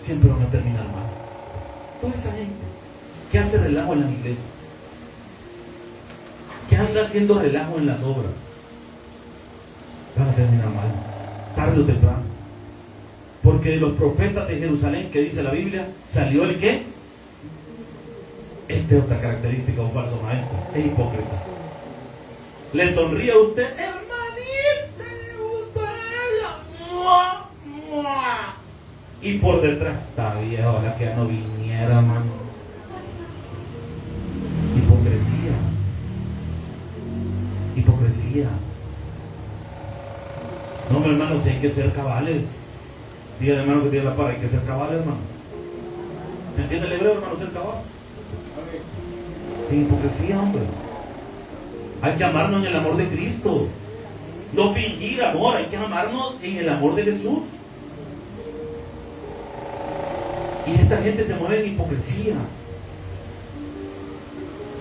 siempre van a terminar mal. Toda esa gente que hace relajo en las iglesias, que anda haciendo relajo en las obras, van a terminar mal, tarde o temprano. Porque de los profetas de Jerusalén, que dice la Biblia, salió el ¿qué? Esta es otra característica de un falso maestro, es hipócrita. ¿Le sonríe a usted? Hermanita, usted y por detrás, está vieja, ahora que ya no viniera, hermano. Hipocresía. Hipocresía. No, mi hermano, si hay que ser cabales. Diga, hermano, que tiene la par, hay que ser cabales, hermano. ¿Se entiende el hebreo, hermano, ser cabal? Sin hipocresía, hombre. Hay que amarnos en el amor de Cristo. No fingir amor, hay que amarnos en el amor de Jesús. Y esta gente se mueve en hipocresía.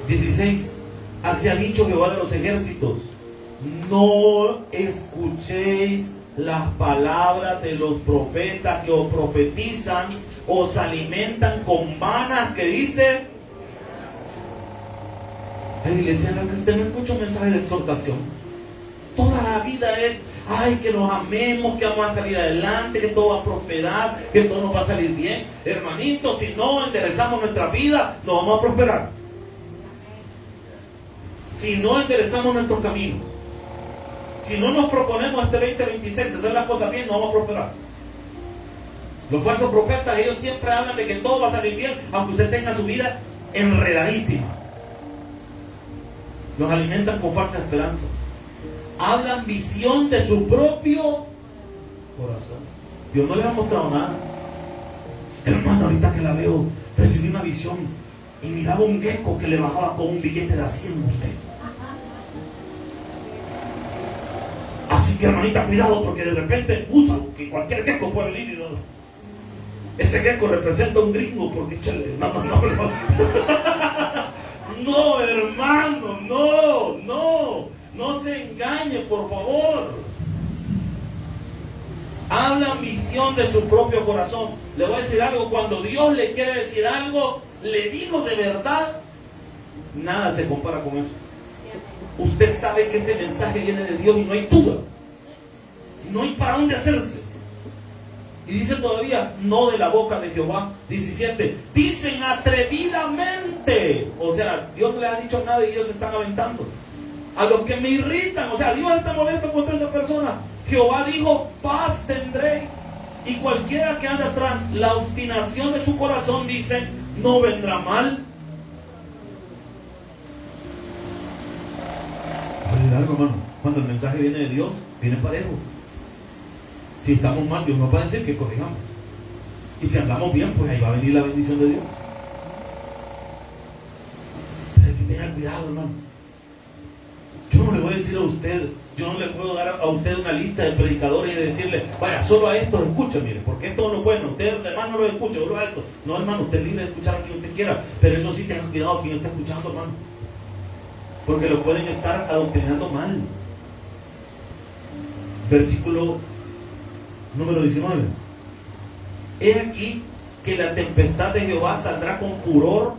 16. Así ha dicho Jehová de los ejércitos: no escuchéis las palabras de los profetas que os profetizan, os alimentan con manas que dice. La iglesia, que usted no escucha un mensaje de exhortación. Toda la vida es, ay, que nos amemos, que vamos a salir adelante, que todo va a prosperar, que todo nos va a salir bien. Hermanitos, si no enderezamos nuestra vida, no vamos a prosperar. Si no enderezamos nuestro camino, si no nos proponemos este 2026 hacer las cosas bien, no vamos a prosperar. Los falsos profetas, ellos siempre hablan de que todo va a salir bien, aunque usted tenga su vida enredadísima. Los alimentan con falsas esperanzas. Hablan visión de su propio corazón. Dios no les ha mostrado nada. Hermano, ahorita que la veo, recibí una visión y miraba un gecko que le bajaba con un billete de 100 a usted. Así que, hermanita, cuidado, porque de repente usa que cualquier gecko puede venir y no. Ese gecko representa un gringo, porque chale, no. No, hermano, no se engañe, por favor. Hablan visión de su propio corazón. Le voy a decir algo, cuando Dios le quiere decir algo, le digo de verdad, nada se compara con eso. Usted sabe que ese mensaje viene de Dios y no hay duda. No hay para dónde hacerse. Y dice todavía, no de la boca de Jehová. 17, dicen atrevidamente. O sea, Dios no les ha dicho nada y ellos se están aventando. A los que me irritan, o sea, Dios está molesto contra esa persona. Jehová dijo, paz tendréis. Y cualquiera que anda tras la obstinación de su corazón, dice, no vendrá mal. Oye, algo, hermano, cuando el mensaje viene de Dios, viene parejo. Si estamos mal, Dios nos va a decir que corrijamos. Y si andamos bien, pues ahí va a venir la bendición de Dios. Pero hay que tener cuidado, hermano. Yo no le voy a decir a usted, yo no le puedo dar a usted una lista de predicadores y de decirle, vaya, solo a estos escucha, mire, porque esto es lo bueno, usted hermano no lo escucha, solo a esto. No, hermano, usted es libre de escuchar a quien usted quiera, pero eso sí, tenga cuidado a quien está escuchando, hermano. Porque lo pueden estar adoctrinando mal. Versículo número 19. He aquí que la tempestad de Jehová saldrá con furor,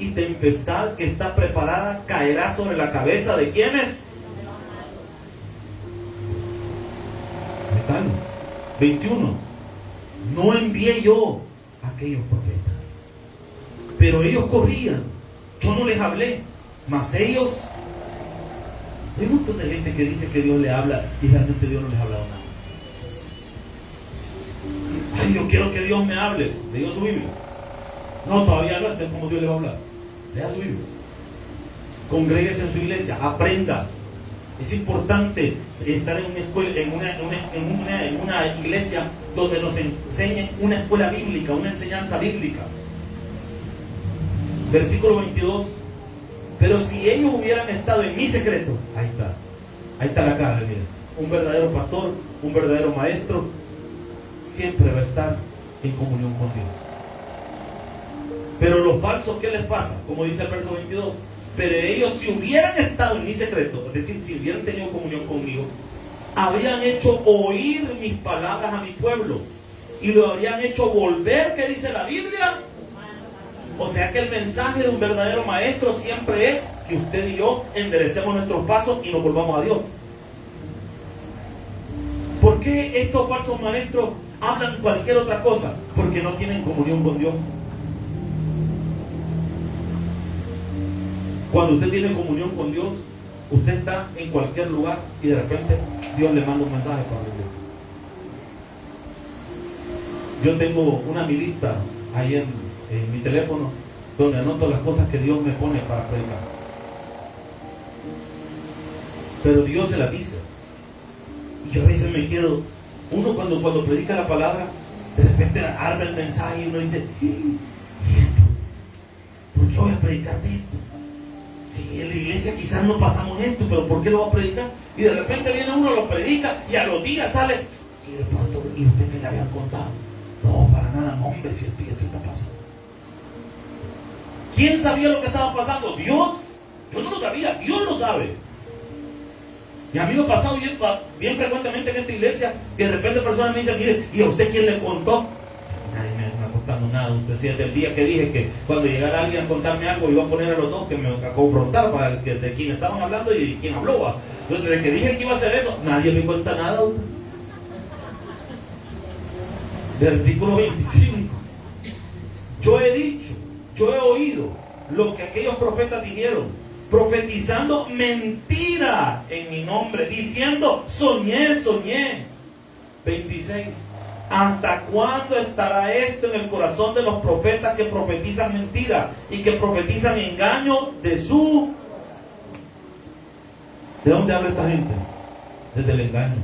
y tempestad que está preparada caerá sobre la cabeza de ¿quiénes? 21. No envié yo a aquellos profetas, pero ellos corrían, yo no les hablé, mas ellos. Hay un montón de gente que dice que Dios le habla y realmente Dios no les ha hablado nada. Ay, yo quiero que Dios me hable. ¿Leyó su Biblia? No, todavía no. Entonces, ¿cómo Dios le va a hablar? Lea su Biblia. Congréguese en su iglesia, aprenda. Es importante estar en una escuela, en una iglesia donde nos enseñen una escuela bíblica, una enseñanza bíblica. Versículo 22. Pero si ellos hubieran estado en mi secreto, ahí está la cara, mira. Un verdadero pastor, un verdadero maestro, siempre va a estar en comunión con Dios. Pero los falsos, ¿qué les pasa? Como dice el verso 22, pero ellos, si hubieran estado en mi secreto, es decir, si hubieran tenido comunión conmigo, habrían hecho oír mis palabras a mi pueblo, y lo habrían hecho volver, ¿qué dice la Biblia? O sea que el mensaje de un verdadero maestro siempre es que usted y yo enderecemos nuestros pasos y nos volvamos a Dios. ¿Por qué estos falsos maestros hablan cualquier otra cosa? Porque no tienen comunión con Dios. Cuando usted tiene comunión con Dios, usted está en cualquier lugar y de repente Dios le manda un mensaje para la iglesia. Yo tengo una mi lista ahí en mi teléfono donde anoto las cosas que Dios me pone para predicar. Pero Dios se las dice. Y yo a veces me quedo, uno cuando predica la palabra, de repente arma el mensaje y uno dice, ¿y esto? ¿Por qué voy a predicar de esto? Si en la iglesia quizás no pasamos esto, pero ¿por qué lo va a predicar? Y de repente viene uno, lo predica y a los días sale, y el pastor, ¿y usted qué le habían contado? No, para nada, no, hombre, si esto está pasando. ¿Quién sabía lo que estaba pasando? Dios. Yo no lo sabía, Dios lo sabe. Y a mí me ha pasado bien frecuentemente en esta iglesia que de repente personas me dicen, mire, ¿y a usted quién le contó? Nadie me está contando nada. Usted decía desde el día que dije que cuando llegara alguien a contarme algo iba a poner a los dos que me a confrontar para el que, de quién estaban hablando y de quién habló. ¿Va? Entonces desde que dije que iba a hacer eso, nadie me cuenta nada. Versículo 25. Yo he dicho, yo he oído lo que aquellos profetas dijeron, profetizando mentira en mi nombre, diciendo, soñé. 26. ¿Hasta cuándo estará esto en el corazón de los profetas que profetizan mentira y que profetizan engaño de su... ¿De dónde habla esta gente? Desde el engaño,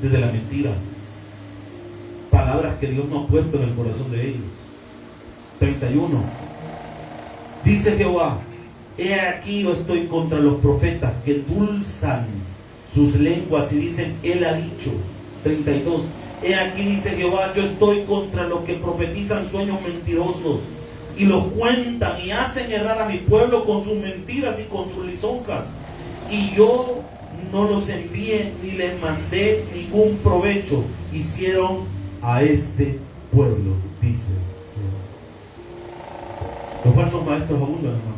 desde la mentira. Palabras que Dios no ha puesto en el corazón de ellos. 31. Dice Jehová, he aquí yo estoy contra los profetas que dulzan sus lenguas y dicen, él ha dicho. 32. He aquí dice Jehová, yo estoy contra los que profetizan sueños mentirosos y los cuentan y hacen errar a mi pueblo con sus mentiras y con sus lisonjas. Y yo no los envié ni les mandé ningún provecho. Hicieron a este pueblo, dice Jehová. Los falsos maestros abundan, hermano.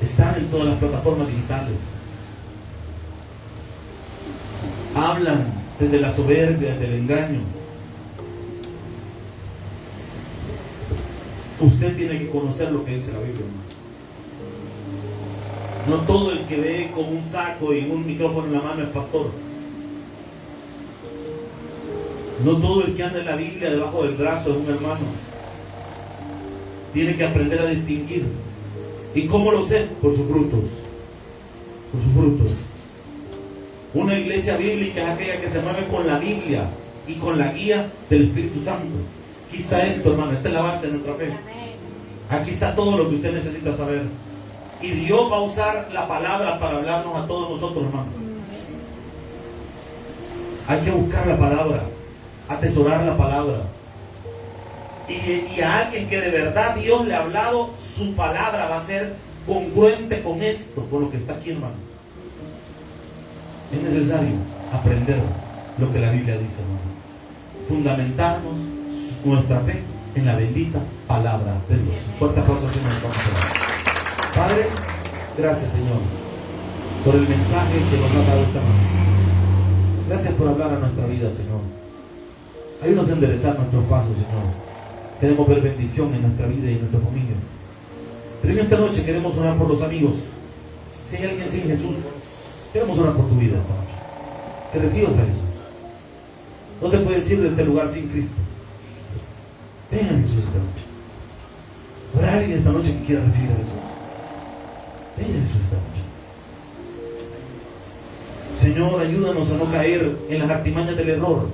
Están en todas las plataformas digitales. Hablan desde la soberbia, desde el engaño. Usted tiene que conocer lo que dice la Biblia, hermano. No todo el que ve con un saco y un micrófono en la mano es pastor. No todo el que anda en la Biblia debajo del brazo es un hermano. Tiene que aprender a distinguir. ¿Y cómo lo sé? Por sus frutos. Por sus frutos. Una iglesia bíblica es aquella que se mueve con la Biblia y con la guía del Espíritu Santo. Aquí está esto, hermano. Esta es la base de nuestra fe. Aquí está todo lo que usted necesita saber. Y Dios va a usar la palabra para hablarnos a todos nosotros, hermano. Hay que buscar la palabra, atesorar la palabra. Y a alguien que de verdad Dios le ha hablado, su palabra va a ser congruente con esto, con lo que está aquí, hermano. Es necesario aprender lo que la Biblia dice, hermano. Fundamentarnos nuestra fe en la bendita palabra de Dios. Fuerte aplauso, Señor. Padre, gracias, Señor, por el mensaje que nos ha dado esta mañana. Gracias por hablar a nuestra vida, Señor. Ayúdanos a enderezar nuestros pasos, Señor. Queremos ver bendición en nuestra vida y en nuestra familia. Pero en esta noche queremos orar por los amigos. Si hay alguien sin Jesús, queremos orar por tu vida esta noche. Que recibas a Jesús. No te puedes ir de este lugar sin Cristo. Ven a Jesús esta noche. Habrá alguien esta noche que quiera recibir a Jesús. Ven a Jesús esta noche. Señor, ayúdanos a no caer en las artimañas del error,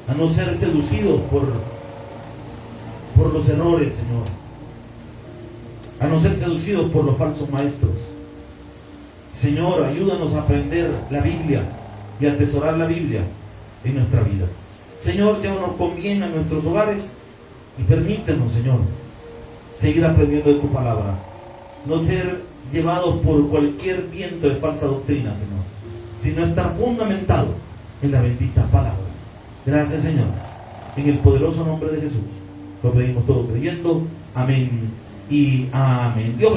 a no ser seducidos por los errores, Señor, a no ser seducidos por los falsos maestros. Señor, ayúdanos a aprender la Biblia y a atesorar la Biblia en nuestra vida. Señor, llévanos con bien a nuestros hogares y permítenos, Señor, seguir aprendiendo de tu palabra, no ser llevados por cualquier viento de falsa doctrina, Señor, sino estar fundamentado en la bendita palabra. Gracias, Señor. En el poderoso nombre de Jesús lo pedimos todo creyendo. Amén y amén. Dios